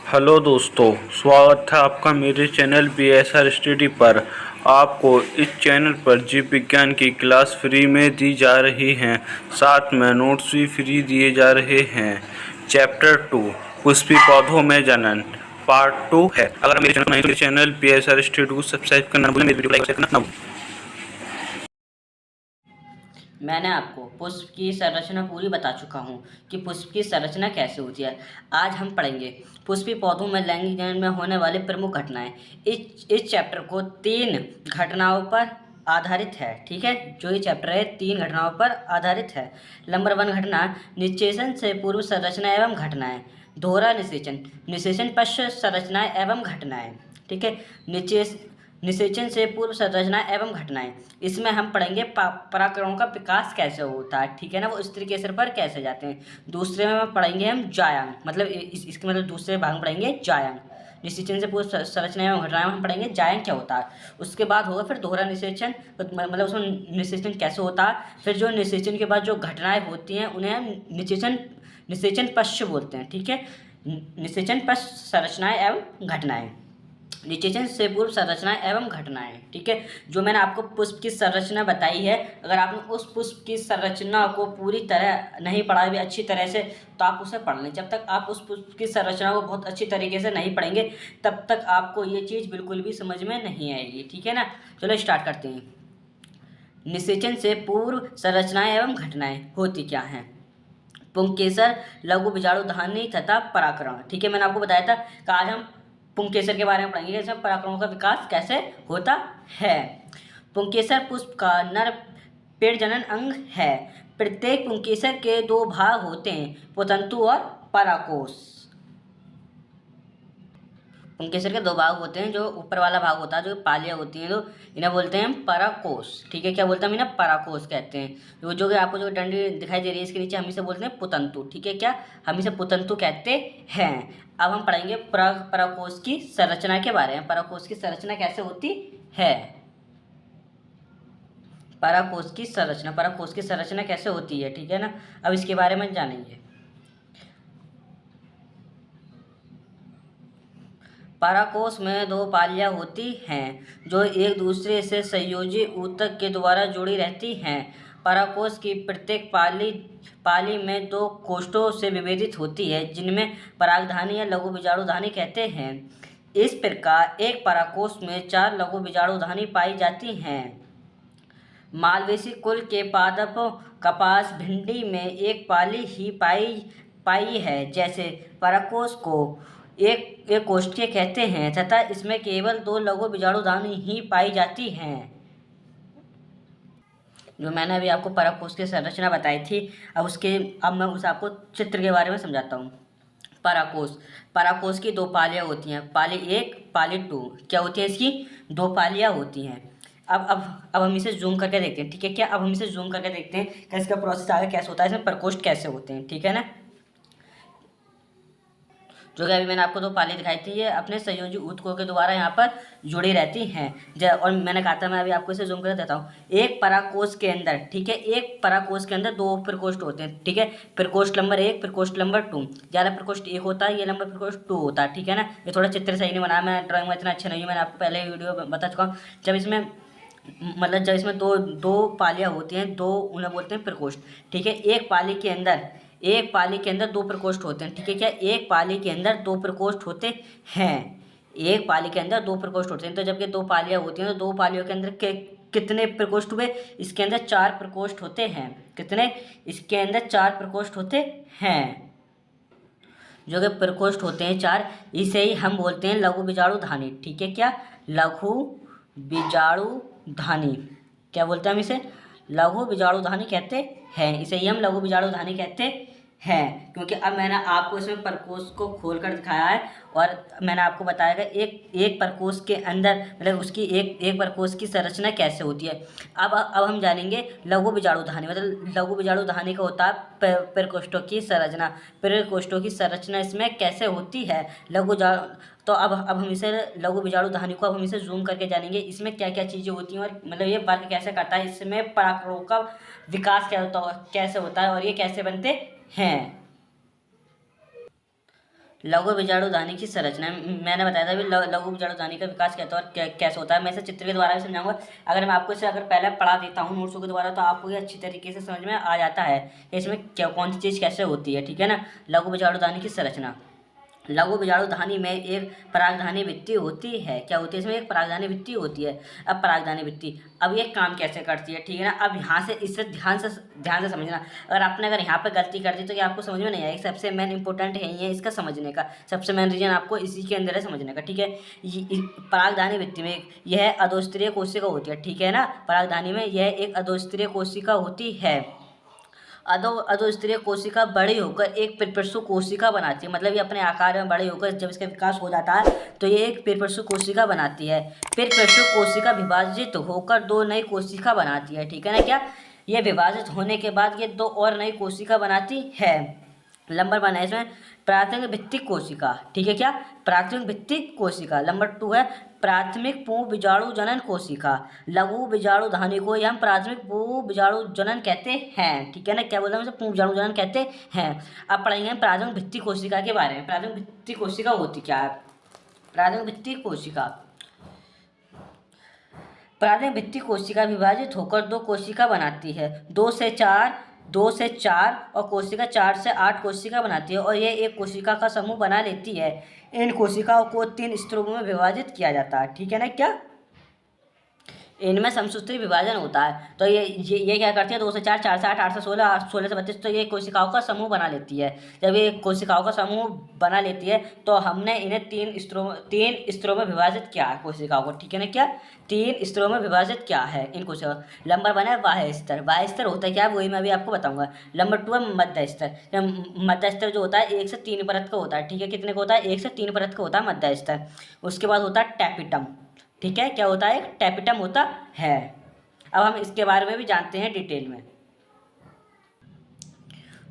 Hello दोस्तों, स्वागत है आपका मेरे चैनल BSR स्टडी पर। आपको इस चैनल पर जीव विज्ञान की क्लास फ्री में दी जा रही हैं, साथ में नोट्स भी फ्री दिए जा रहे हैं। चैप्टर 2 पुष्पी पौधों में जनन पार्ट 2 है। अगर मेरे चैनल तो चैनल BSR स्टडी को सब्सक्राइब करना भूलें, मेरी वीडियो लाइक करना ना भूलें। मैंने आपको पुष्प की संरचना पूरी बता चुका हूँ कि पुष्प की संरचना कैसे होती है। आज हम पढ़ेंगे पुष्पी पौधों में लैंगिक जनन में होने वाली प्रमुख घटनाएं। इस चैप्टर को 3 घटनाओं पर आधारित है। ठीक है, जो ये चैप्टर है 3 घटनाओं पर आधारित है। नंबर 1 घटना, निषेचन से पूर्व संरचना एवं घटनाएं। दोहरा निषेचन, निषेचन पश्चात संरचनाएं एवं घटनाएं। ठीक है, निषेचन से पूर्व संरचना एवं घटनाएं। इसमें हम पढ़ेंगे परागकणों का विकास कैसे होता है। ठीक है ना, वो स्त्री के सिर पर कैसे जाते हैं। दूसरे में पढ़ेंगे हम जायांग, मतलब इसके मतलब दूसरे भाग में पढ़ेंगे जायांग। निषेचन से पूर्व संरचना एवं घटनाएं हम पढ़ेंगे जायांग क्या होता है। उसके बाद होगा फिर दोहरा निषेचन, मतलब उसमें निषेचन कैसे होता है। फिर जो निषेचन के बाद जो घटनाएं होती हैं उन्हें हम निषेचन पश्च बोलते हैं। ठीक है, निषेचन पश्च संरचनाएं एवं घटनाएं। निषेचन से पूर्व संरचना एवं घटनाएं। ठीक है, जो मैंने आपको पुष्प की संरचना बताई है, अगर आपने उस पुष्प की संरचना को पूरी तरह नहीं पढ़ा भी अच्छी तरह से, तो आप उसे पढ़ लें। जब तक आप उस पुष्प की संरचना को बहुत अच्छी तरीके से नहीं पढ़ेंगे, तब तक आपको ये चीज़ बिल्कुल भी समझ में नहीं आएगी। ठीक है ना, चलो स्टार्ट करते हैं। निषेचन से पूर्व संरचनाएं एवं घटनाएं होती क्या हैं। पुंकेसर, लघु बीजाणु धानी तथा परागकण। ठीक है, मैंने आपको बताया था कि आज हम पुंकेसर के बारे में पढ़ेंगे, जैसे परागकणों का विकास कैसे होता है। पुंकेसर पुष्प का नर पेड़जनन अंग है। प्रत्येक पुंकेसर के 2 भाग होते हैं, पुतंतु और पराकोष। पुंकेसर के 2 भाग होते हैं, जो ऊपर वाला भाग होता है, जो पालियाँ होती हैं, तो इन्हें बोलते हैं पराकोष। ठीक है, क्या बोलते हैं हम इन्हें? पराकोष कहते हैं। जो कि आपको जो डंडी दिखाई दे रही है इसके नीचे, हम इसे बोलते हैं पुतंतु। ठीक है, क्या हम इसे पुतंतु कहते हैं। अब हम पढ़ेंगे पराकोष की संरचना के बारे में। पराकोष की संरचना कैसे होती है। पराकोष की संरचना कैसे होती है। ठीक है ना, अब इसके बारे में जानेंगे। पराकोष में 2 पालियाँ होती हैं, जो एक दूसरे से संयोजी ऊतक के द्वारा जुड़ी रहती हैं। पराकोष की प्रत्येक पाली में 2 कोष्ठों से विभेदित होती है, जिनमें परागधानी या लघु बीजाणुधानी कहते हैं। इस प्रकार एक पराकोष में 4 लघु बीजाणुधानी पाई जाती हैं। मालवेसी कुल के पादपों कपास भिंडी में एक पाली ही पाई है। जैसे पराकोष को एक कोष्ठीय कहते हैं तथा इसमें केवल 2 लघु बीजाणुधानी ही पाई जाती हैं। जो मैंने अभी आपको पराकोष की संरचना बताई थी, अब मैं उस आपको चित्र के बारे में समझाता हूँ। पराकोष की 2 पालियाँ होती हैं, पाली 1 पाली 2। क्या होती है इसकी? 2 पालियाँ होती हैं। अब हम इसे जूम करके देखते हैं। ठीक है, क्या अब हम इसे जूम करके देखते हैं कि इसका प्रोसेस आगे कैसे होता है, इसमें प्रकोष्ठ कैसे होते हैं। ठीक है ना, जो कि अभी मैंने आपको 2 पाली दिखाई थी, ये अपने संयोजी ऊतकों के द्वारा यहाँ पर जुड़ी रहती हैं। और मैंने कहा था, मैं अभी आपको इसे जूम कर देता हूँ। एक पराकोष के अंदर, ठीक है, एक पराकोष के अंदर 2 प्रकोष्ठ होते हैं। ठीक है, प्रकोष्ठ नंबर 1, प्रकोष्ठ नंबर 2। ज़्यादा प्रकोष्ठ 1 होता है, ये नंबर प्रकोष्ठ 2 होता है। ठीक है ना, ये थोड़ा चित्र सही नहीं बना, मैं ड्राइंग में इतना अच्छा नहीं हूँ, मैंने आपको पहले वीडियो में बता चुका हूँ। जब इसमें दो पालियाँ होती हैं, 2 उन्हें बोलते हैं प्रकोष्ठ। ठीक है, एक पाली के अंदर 2 प्रकोष्ठ होते हैं। ठीक है, क्या एक पाली के अंदर 2 प्रकोष्ठ होते हैं। एक पाली के अंदर 2 प्रकोष्ठ होते हैं। तो जब ये 2 पालियाँ होती हैं, तो 2 पालियों के अंदर कितने प्रकोष्ठ हुए? इसके अंदर 4 प्रकोष्ठ होते हैं। कितने? इसके अंदर 4 प्रकोष्ठ होते हैं। जो कि प्रकोष्ठ होते हैं 4, इसे ही हम बोलते हैं लघु बीजाणुधानी। ठीक है, क्या? लघु बीजाणुधानी। क्या बोलते हैं हम इसे? लघु बीजाणुधानी कहते हैं। इसे ही हम लघु बीजाणुधानी कहते हैं, क्योंकि अब मैंने आपको इसमें प्रकोष्ठ को खोल कर दिखाया है, और मैंने आपको बताया कि एक प्रकोष्ठ के अंदर, मतलब उसकी एक प्रकोष्ठ की संरचना कैसे होती है। अब हम जानेंगे लघु बीजाणुधानी, मतलब लघु बीजाणुधानी का होता है प्रकोष्ठों की संरचना। प्रकोष्ठों की संरचना इसमें कैसे होती है। तो अब हम इसे लघु बीजाणुधानी को अब हम इसे जूम करके जानेंगे, इसमें क्या क्या चीज़ें होती हैं, और मतलब ये वर्क कैसे करता है, इसमें परागकणों का विकास कैसे होता है, और ये कैसे बनते हैं। लघु बीजाणुधानी की संरचना। मैंने बताया था अभी लघु बीजाणुधानी का विकास क्या होता है और कैसे होता है। मैं इसे चित्र के द्वारा भी समझाऊंगा। अगर मैं आपको इसे अगर पहले पढ़ा देता हूँ नोट्सों के द्वारा तो आपको ये अच्छी तरीके से समझ में आ जाता है कि इसमें क्या कौन सी चीज़ कैसे होती है, ठीक है ना। लघु बीजाणुधानी की संरचना। लघु बीजाणुधानी में एक परागधानी भित्ति होती है। क्या होती है इसमें? एक परागधानी भित्ति होती है। अब परागधानी भित्ति अब ये काम कैसे करती है, ठीक है ना। अब यहाँ से इसे ध्यान से समझना। अगर यहाँ पर गलती कर दी तो ये आपको समझ में नहीं आएगी। सबसे मेन इंपॉर्टेंट है ये इसका समझने का, सबसे मेन रीजन आपको इसी के अंदर है समझने का, ठीक है। परागधानी भित्ति में यह अधोस्तरीय कोशिका होती है, ठीक है ना। परागधानी में यह एक अधोस्तरीय कोशिका होती है। अधोस्तरीय कोशिका बड़ी होकर एक परिपृष्ठ कोशिका बनाती है। मतलब ये अपने आकार में बड़ी होकर जब इसका विकास हो जाता है तो ये एक परिपृष्ठ कोशिका बनाती है। परिपृष्ठ कोशिका विभाजित होकर दो नई कोशिका बनाती है, ठीक है ना। क्या ये विभाजित होने के बाद ये दो और नई कोशिका बनाती है। नंबर 1 है इसमें प्राथमिक भित्तिक कोशिका, ठीक है। क्या? प्राथमिक भित्तिक कोशिका। नंबर 2 है प्राथमिक पूर्ण बीजाणु जनन कोशिका। लघु बीजाणुधानी को हम प्राथमिक पूर्ण बीजाणु जनन कहते हैं, ठीक है ना। क्या बोलते हैं? पूर्ण बीजाणु जनन कहते हैं। अब पढ़ेंगे प्राथमिक भित्तिक कोशिका के बारे में। प्राथमिक भित्तिक कोशिका होती क्या है? प्राथमिक भित्तिक कोशिका, प्राथमिक भित्तिक कोशिका विभाजित होकर दो कोशिका बनाती है। 2 से 4 और कोशिका 4 से 8 कोशिका बनाती है और ये एक कोशिका का समूह बना लेती है। इन कोशिकाओं को 3 स्तरों में विभाजित किया जाता है, ठीक है ना। क्या? इनमें समसूत्री विभाजन होता है। तो ये क्या करती है? 2 से 4, 4 से 8, 8 से 16, 16 से 32। तो ये कोशिकाओं का समूह बना लेती है। जब ये कोशिकाओं का समूह बना लेती है तो हमने इन्हें 3 स्तरों में विभाजित किया है कोशिकाओं को, ठीक है ना। क्या? 3 स्तरों में विभाजित किया है इन कोशिकाओं। नंबर 1 है बाह्य स्तर। बाह्य स्तर होता है क्या? वही मैं अभी आपको बताऊंगा। नंबर 2 है मध्य स्तर। मध्य स्तर जो होता है 1 से 3 परत का होता है, ठीक है। कितने का होता है? 1 से 3 परत का होता है मध्य स्तर। उसके बाद होता है टैपिटम, ठीक है। क्या होता है? एक टैपिटम होता है। अब हम इसके बारे में भी जानते हैं डिटेल में।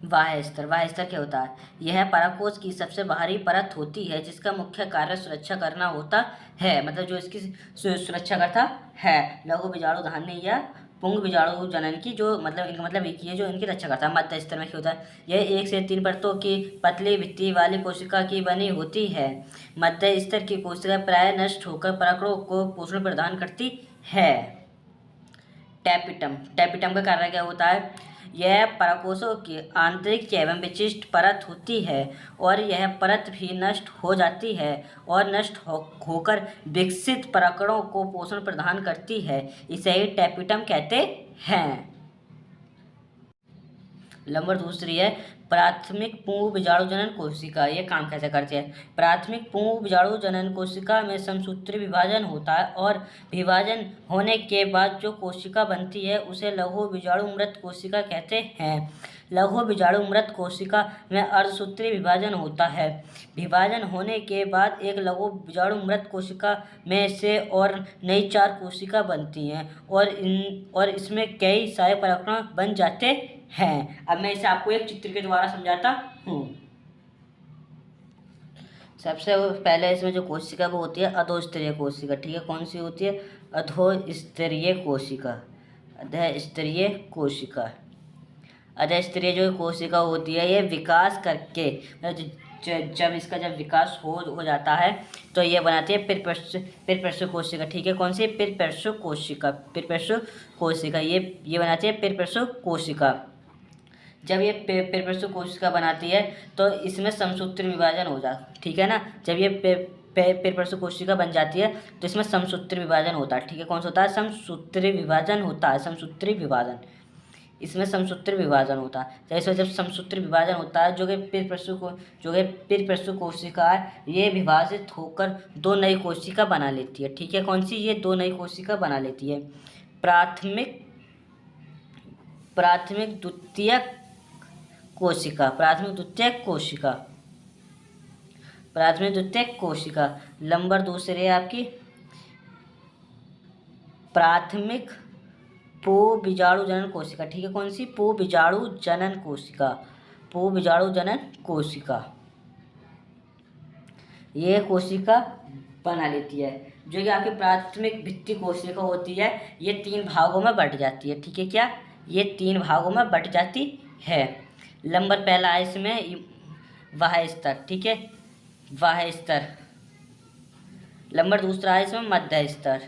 बाह्य स्तर। बाह्य स्तर क्या होता है? यह परागकोश की सबसे बाहरी परत होती है जिसका मुख्य कार्य सुरक्षा करना होता है। मतलब जो इसकी सुरक्षा करता है। लघु बीजाणुधानी या पुंग बीजाणु जनन की जो मतलब इनका मतलब एक ही है जो इनकी रक्षा करता है। मध्य स्तर में क्या होता है? यह 1 से 3 परतों की पतली भित्ति वाली कोशिका की बनी होती है। मध्य स्तर की कोशिका प्राय नष्ट होकर परागकों को पोषण प्रदान करती है। टैपिटम। टैपिटम का कार्य क्या होता है? यह परागकोशों की आंतरिक एवं विशिष्ट परत होती है और यह परत भी नष्ट हो जाती है और नष्ट होकर विकसित परागकणों को पोषण प्रदान करती है। इसे ही टैपिटम कहते हैं। नंबर 2 है प्राथमिक पूर्ण बीजाणु जनन कोशिका। ये काम कैसे करती है? प्राथमिक पूर्ण बीजाणु जनन कोशिका में समसूत्री विभाजन होता है और विभाजन होने के बाद जो कोशिका बनती है उसे लघु बीजाणु मृत कोशिका कहते हैं। लघु बीजाणु मृत कोशिका में अर्धसूत्री विभाजन होता है। विभाजन होने के बाद एक लघु बीजाणु मृत कोशिका में से और नई 4 कोशिका बनती हैं और इसमें कई सारे परागकण बन जाते हैं। अब मैं इसे आपको एक चित्र के द्वारा समझाता हूँ। सबसे पहले इसमें जो कोशिका वो होती है अधोस्तरीय कोशिका, ठीक है। कौन सी होती है? अधोस्तरीय कोशिका। अधोस्तरीय कोशिका। अधोस्तरीय जो कोशिका होती है ये विकास करके जब इसका विकास हो जाता है तो ये बनाती है परिपृष्ठ कोशिका, ठीक है। कौन सी? परिपृष्ठ कोशिका। परिपृष्ठ कोशिका ये बनाती है परिपृष्ठ कोशिका। जब ये परिपृष्ठ कोशिका बनाती है तो इसमें समसूत्री विभाजन हो जाता है, ठीक है ना। जब ये परिपृष्ठ कोशिका बन जाती है तो इसमें समसूत्री विभाजन होता है, ठीक है। कौन सा होता है? समसूत्री विभाजन होता है। समसूत्री विभाजन, इसमें समसूत्री विभाजन होता है। तो इसमें जब समसूत्री विभाजन होता है जो कि परिपृष्ठ कोशिका है ये विभाजित होकर 2 नई कोशिका बना लेती है, ठीक है। कौन सी? ये 2 नई कोशिका बना लेती है। प्राथमिक द्वितीयक कोशिका। प्राथमिक द्वितीयक कोशिका। प्राथमिक द्वितीयक कोशिका। नंबर 2 है आपकी प्राथमिक पूर्ण बीजाणु जनन कोशिका, ठीक है। कौन सी? पूर्ण बीजाणु जनन कोशिका। पूर्ण बीजाणु जनन कोशिका ये कोशिका बना लेती है जो कि आपकी प्राथमिक भित्ति कोशिका होती है। ये 3 भागों में बट जाती है, ठीक है। क्या? ये 3 भागों में बट जाती है। नंबर पहला है इसमें बाह्य स्तर, ठीक है। वाह्य स्तर। नंबर दूसरा है इसमें मध्य स्तर।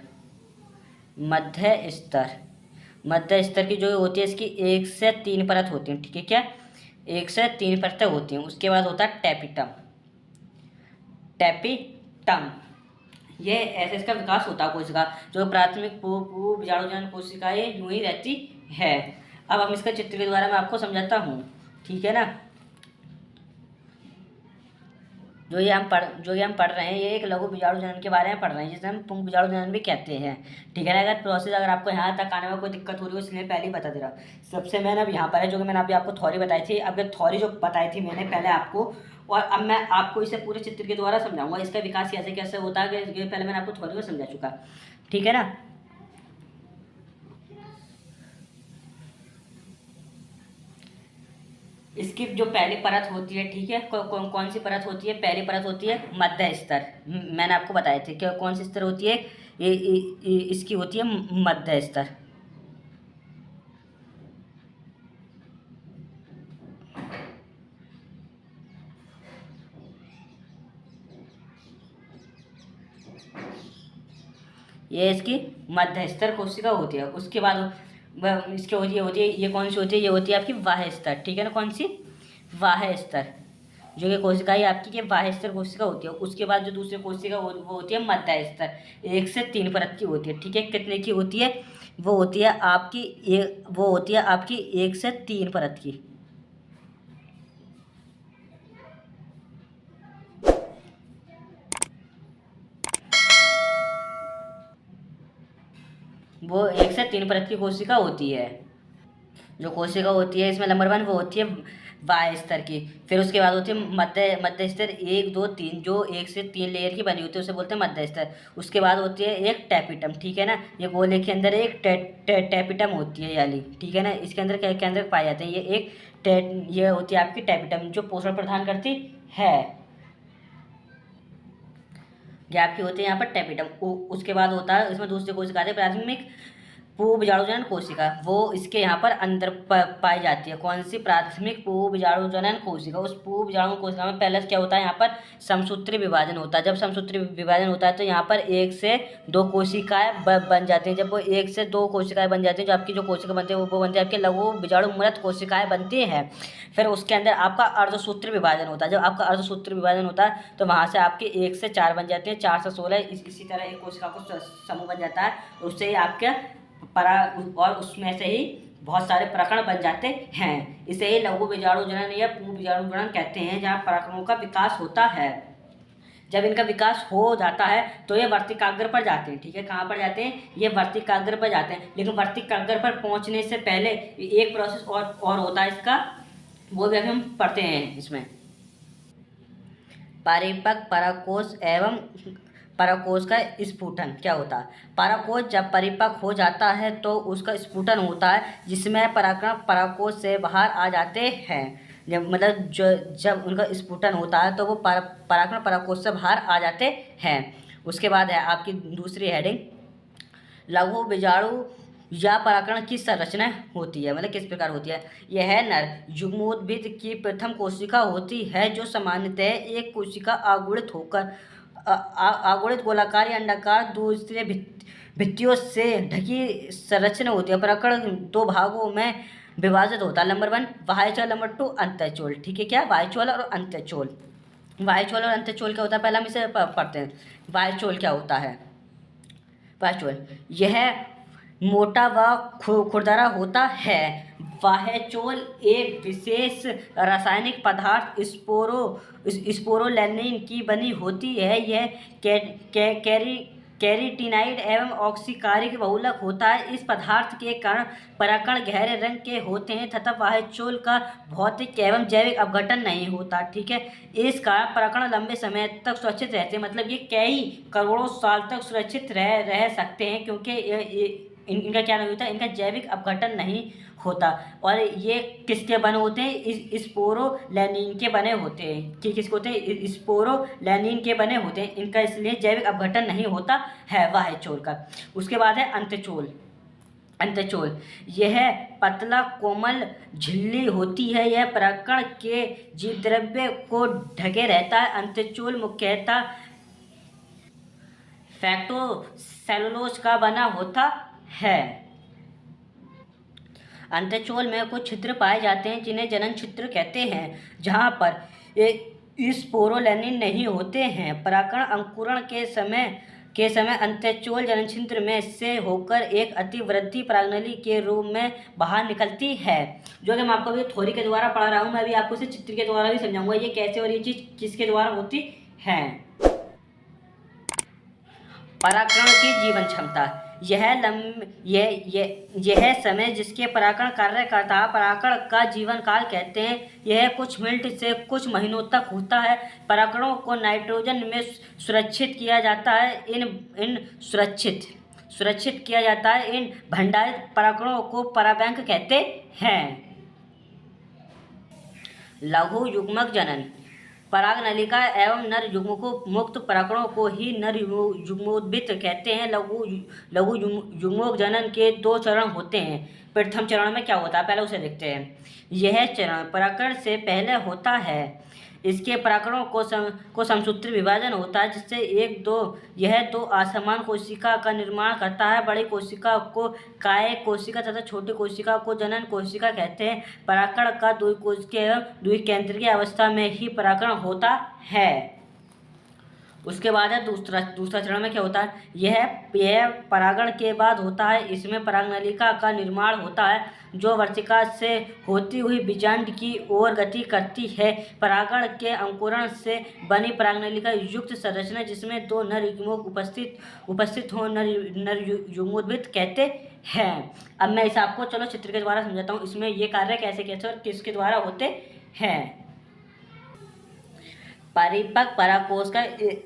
मध्य स्तर, मध्य स्तर की जो होती है इसकी 1 से 3 परत होती हैं, ठीक है क्या, 1 से 3 परतें होती हैं। उसके बाद होता है टैपिटम। टैपिटम ये ऐसे इसका विकास होता है कोशिका, जो प्राथमिक पूर्व बीजाणुजनन कोशिकाएं यूं ही रहती है। अब हम इसका चित्र के द्वारा मैं आपको समझाता हूँ, ठीक है ना। जो ये हम पढ़ रहे हैं ये एक लघु बीजाणुजनन के बारे में पढ़ रहे हैं, जिसे हम पुंख बीजाणुजनन भी कहते हैं, ठीक है ना। अगर प्रोसेस अगर आपको यहाँ तक आने में कोई दिक्कत हो रही हो, इसलिए पहले ही बता दे रहा हूँ। सबसे मैंने अब यहाँ पर है जो कि मैंने अभी आपको थ्योरी बताई थी। अब ये थ्योरी जो बताई थी मैंने पहले आपको, और अब मैं आपको इसे पूरे चित्र के द्वारा समझाऊंगा, इसका विकास कैसे कैसे होता है, ये पहले मैंने आपको थ्योरी में समझा चुका, ठीक है ना। इसकी जो पहली परत होती है, ठीक है, कौन सी परत होती है, पहली परत होती है मध्य स्तर। मैंने आपको बताए थे कि कौन सी स्तर होती है, इसकी होती है मध्य स्तर। ये इसकी मध्य स्तर कोशिका होती है। उसके बाद इसकी होती है ये कौन सी होती है, ये होती है आपकी वाह्य स्तर, ठीक है ना। कौन सी, वाह्य स्तर, जो ये कोशिका है आपकी ये वाह्य स्तर कोशिका होती है। उसके बाद जो दूसरी कोशिका वो होती है मध्य स्तर, 1 से 3 परत की होती है, ठीक है। कितने की होती है, वो होती है आपकी 1 से 3 परत की। वो 1 से 3 परत की कोशिका होती है। जो कोशिका होती है इसमें नंबर 1 वो होती है वाह्य स्तर की। फिर उसके बाद होती है मध्य स्तर 1 2 3, जो 1 से 3 लेयर की बनी होती है उसे बोलते हैं मध्य स्तर। उसके बाद होती है एक टैपिटम, ठीक है ना। ये गोले के अंदर एक टैपिटम होती है याली, ठीक है ना। इसके अंदर के अंदर पाए जाते हैं ये होती है आपकी टैपिटम, जो पोषण प्रदान करती है। ये आपकी होती है यहाँ पर टैपिटम। उसके बाद होता है इसमें दूसरी कोशिका आती है प्राथमिक पूर्व बीजाणुजनन कोशिका, वो इसके यहाँ पर अंदर पाई जाती है। कौन सी, प्राथमिक पूर्व बीजाणुजनन कोशिका। उस पूर्व बीजाणु कोशिका में पहले क्या होता है, यहाँ पर समसूत्री विभाजन होता है। जब समसूत्री विभाजन होता है तो यहाँ पर 1 से 2 कोशिकाएं बन जाती हैं। जब वो 1 से 2 कोशिकाएं बन जाती हैं, जो आपकी जो कोशिका बनती है वो बनती है आपकी लघु बीजाणु मृत कोशिकाएं बनती हैं। फिर उसके अंदर आपका अर्धसूत्री विभाजन होता है। जब आपका अर्धसूत्री विभाजन होता है तो वहाँ से आपके 1 से 4 बन जाते हैं, 4 से 16, इसी तरह एक कोशिका को समूह बन जाता है। उससे ही आपके और उसमें से ही बहुत सारे प्रकरण बन जाते हैं। इसे ही लघु बीजाणुजनन या पूर्व बीजाणुजनन कहते हैं, जहाँ प्रकरणों का विकास होता है। जब इनका विकास हो जाता है तो ये वर्तिकाग्र पर जाते हैं, ठीक है। कहाँ पर जाते हैं, ये वर्तिकाग्र पर जाते हैं। लेकिन वर्तिकाग्र पर पहुँचने से पहले एक प्रोसेस और होता है इसका, वो भी अभी हम पढ़ते हैं। इसमें परिपक्व पराकोष एवं पराकोष का स्फुटन क्या होता है। पराकोष जब परिपक्व हो जाता है तो उसका स्फुटन होता है, जिसमें पराकण पराकोष से बाहर आ जाते हैं। जब उनका स्फुटन होता है तो वो पराकण पराकोष से बाहर आ जाते हैं। उसके बाद है आपकी दूसरी हेडिंग, लघु बीजाणु या पराकण की संरचना होती है, मतलब किस प्रकार होती है। यह नर युग्मोद्भिद की प्रथम कोशिका होती है, जो सामान्यतः एक कोशिका आगुणित होकर आगुणित गोलाकार या अंडाकार दूसरे भित्तियों से ढकी संरचना होती है। पराकण 2 भागों में विभाजित होता है। नंबर 1 बाह्यचोल, नंबर 2 अंतःचोल, ठीक है क्या, बाह्यचोल और अंतःचोल। बाह्यचोल और अंतःचोल क्या होता है, पहले हम इसे पढ़ते हैं। बाह्यचोल क्या होता है, बाह्यचोल यह मोटा व खुरदरा होता है। बाह्यचोल एक विशेष रासायनिक पदार्थ स्पोरोलैनिन की बनी होती है। यह कैरोटीनाइड एवं ऑक्सीकारिक बहुलक होता है। इस पदार्थ के कारण पराकण गहरे रंग के होते हैं तथा बाह्यचोल का भौतिक एवं जैविक अपघटन नहीं होता, ठीक है। इस कारण पराकण लंबे समय तक सुरक्षित रहते हैं, मतलब ये कई करोड़ों साल तक सुरक्षित रह सकते हैं, क्योंकि इनका क्या नहीं होता, इनका जैविक अपघटन नहीं होता। और ये किसके बने होते हैं, स्पोरोलैनिन के बने होते हैं। किसके होते हैं, स्पोरोलैनिन के बने होते हैं। इनका इसलिए जैविक अपघटन नहीं होता है बाह्यचोल का। उसके बाद है अंतःचोल। अंत्यचूल, यह पतला कोमल झिल्ली होती है। यह परागकण के जीवद्रव्य को ढके रहता है। अंत्यचूल मुख्यतः फैक्टोसेलुलोज का बना होता है। अंत्यचूल में कुछ छिद्र पाए जाते हैं जिन्हें जनन छिद्र कहते हैं, जहाँ पर स्पोरोलेनिन नहीं होते हैं। परागकण अंकुरण के समय अंत्यचूल जननछिद्र में से होकर एक अतिवृद्धि परागनली के रूप में बाहर निकलती है, जो कि मैं आपको अभी थ्योरी के द्वारा पढ़ा रहा हूँ। मैं अभी आपको इसे चित्र के द्वारा भी समझाऊंगा ये कैसे और ये चीज़ किसके द्वारा होती है। परागकण की जीवन क्षमता, यह समय जिसके परागकण कार्य करता है परागकण का जीवन काल कहते हैं। यह कुछ मिनट से कुछ महीनों तक होता है। परागकणों को नाइट्रोजन में सुरक्षित किया जाता है। इन सुरक्षित किया जाता है। इन भंडारित परागकणों को पराबैंक कहते हैं। लघु युग्मक जनन, परागनलिका एवं नर युग्मक मुक्त परागकणों को ही नर युग्मोद्भिद कहते हैं। लघु युग्मक जनन के 2 चरण होते हैं। प्रथम चरण में क्या होता है पहले उसे देखते हैं। यह चरण परागकण से पहले होता है। इसके परागकणों को समसूत्री विभाजन होता है, जिससे यह दो असमान कोशिका का निर्माण करता है। बड़ी कोशिका को कायिक कोशिका तथा छोटी कोशिका को जनन कोशिका कहते हैं। परागकण का द्विकोशिकीय एवं द्विकेंद्रीय अवस्था में ही परागकण होता है। उसके बाद है दूसरा चरण में क्या होता है। यह परागण के बाद होता है। इसमें परागनलिका का निर्माण होता है, जो वर्तिका से होती हुई बीजांड की ओर गति करती है। परागण के अंकुरण से बनी परागनलिका युक्त संरचना जिसमें 2 नर युग्मक उपस्थित हो नर युग्मोद्भिद कहते हैं। अब मैं इसे आपको चलो चित्र के द्वारा समझाता हूँ। इसमें ये कार्य कैसे कैसे और किसके द्वारा होते हैं। परिपक्व परागकोश का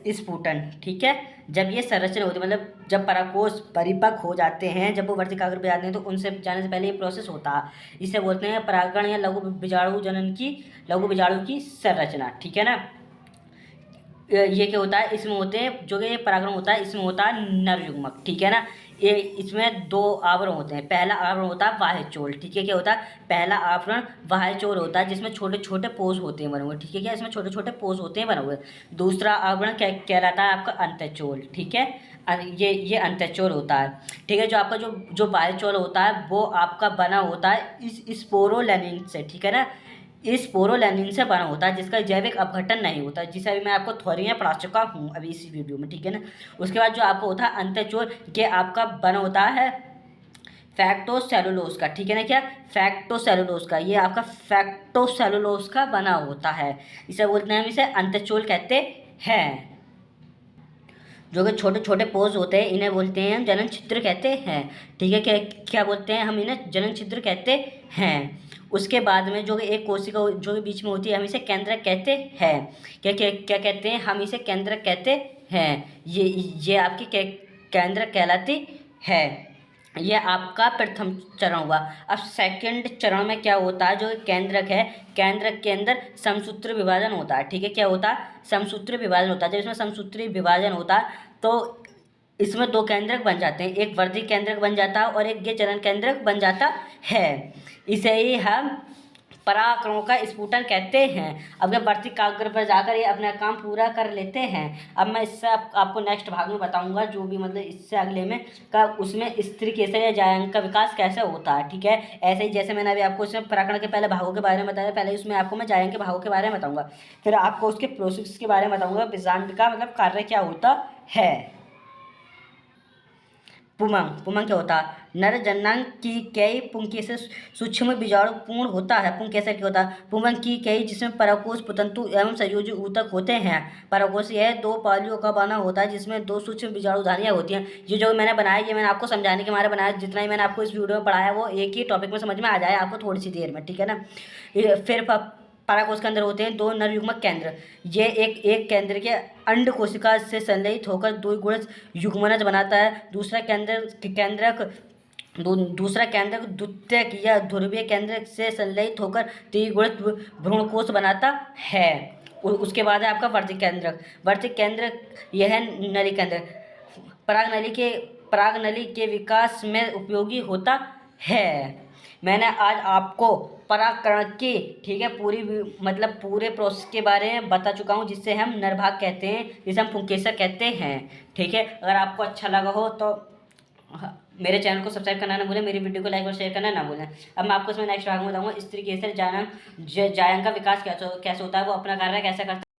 स्फुटन, ठीक है। जब ये संरचना होती है, मतलब जब परागकोश परिपक्व हो जाते हैं, जब वो वर्तिकाग्र पे जाते हैं, तो उनसे जाने से पहले ये प्रोसेस होता है। इसे बोलते हैं परागण या लघु बीजाणु की संरचना, ठीक है ना। ये क्या होता है, इसमें होते हैं जो कि ये परागण होता है, इसमें होता है नर युग्मक, ठीक है ना। ये इसमें 2 आवरण होते हैं। पहला आवरण होता है बाह्य चोल, ठीक है। क्या होता है पहला आवरण बाह्य चोल होता है, जिसमें छोटे छोटे पोष होते हैं बने हुए, ठीक है। क्या इसमें छोटे छोटे पोष होते हैं बने हुए। दूसरा आवरण क्या कहलाता है आपका अंत्यचोल, ठीक है। ये अंत्यचोल होता है, ठीक है। जो आपका जो बाह्य चोल होता है वो आपका बना होता है इस स्पोरोलेनिन से, ठीक है ना। इस स्पोरोलेनिन से बना होता है, जिसका जैविक अपघटन नहीं होता, जिसे अभी मैं आपको थ्योरी में पढ़ा चुका हूँ अभी इसी वीडियो में, ठीक है ना। उसके बाद जो आपको होता है अंत्यचोल, ये आपका बना होता है फैक्टोसेलुलोज का, ठीक है ना। क्या फैक्टोसेलुलोज का, ये आपका फैक्टोसेलुलोज का बना होता है। इसे बोलते हैं, हम इसे अंत्यचोल कहते हैं। जो कि छोटे छोटे पोज होते हैं इन्हें बोलते हैं हम जनन छिद्र कहते हैं, ठीक है। क्या बोलते हैं हम इन्हें जनन छिद्र कहते हैं। उसके बाद में जो एक कोशिका जो बीच में होती है हम इसे केंद्रक कहते हैं। क्या कहते हैं, हम इसे केंद्रक कहते हैं। ये आपकी केंद्रक कहलाती है। यह आपका प्रथम चरण हुआ। अब सेकंड चरण में क्या होता है, जो केंद्रक है, केंद्रक के अंदर समसूत्री विभाजन होता है, ठीक है। क्या होता है समसूत्री विभाजन होता है। जब इसमें समसूत्री विभाजन होता है तो इसमें 2 केंद्रक बन जाते हैं, एक वर्धित केंद्रक बन जाता है और एक ये जनन केंद्रक बन जाता है। इसे ही हम परागकणों का स्फुटन कहते हैं। अब जब वर्तिकाग्र पर जाकर ये अपना काम पूरा कर लेते हैं। अब मैं इससे आपको नेक्स्ट भाग में बताऊंगा, जो भी मतलब इससे अगले में का उसमें स्त्री केसर या जायंग का विकास कैसे होता है, ठीक है। ऐसे ही जैसे मैंने अभी आपको इसमें परागकण के पहले भागों के बारे में बताया, पहले उसमें आपको मैं जायंग के भागों के बारे में बताऊँगा, फिर आपको उसके प्रोसेस के बारे में बताऊँगा, बीजांड का मतलब कार्य क्या होता है। पुमंग क्या होता है, नर जननांग की कई पुंकेसर सूक्ष्म बीजाणु पूर्ण होता है। पुंकेसर क्या होता है, पुमंग की कई जिसमें परागकोश पुतंतु एवं संयोजी ऊतक होते हैं। परागकोश यह 2 पालियों का बना होता है, जिसमें 2 सूक्ष्म बीजाणुधानियाँ होती हैं। ये जो मैंने बनाया ये मैंने आपको समझाने के मारे बनाया, जितना ही मैंने आपको इस वीडियो में पढ़ाया वो एक ही टॉपिक में समझ में आ जाए आपको थोड़ी सी देर में, ठीक है ना। फिर परागकोश के अंदर होते हैं 2 नर युग्मक केंद्र। ये एक केंद्र के अंड कोशिका से संलयित होकर द्विगुणज युग्मनज बनाता है। दूसरा केंद्रक द्वितीयक या ध्रुवीय केंद्रक से संलयित होकर त्रिगुणित भ्रूणकोश बनाता है। उसके बाद है आपका वर्धित केंद्रक। वर्धित केंद्रक यह नली केंद्र परागनली के विकास में उपयोगी होता है। मैंने आज आपको परागकण की पूरे प्रोसेस के बारे में बता चुका हूँ, जिससे हम नरभाग कहते हैं, जिसे हम पुंकेसर कहते हैं। ठीक है, अगर आपको अच्छा लगा हो तो मेरे चैनल को सब्सक्राइब करना ना भूलें, मेरी वीडियो को लाइक और शेयर करना ना भूलें। अब मैं आपको इसमें नेक्स्ट भाग में बताऊँगा इस तरीके से जायन का विकास कैसे होता है, वो अपना कार्य कैसे करता है।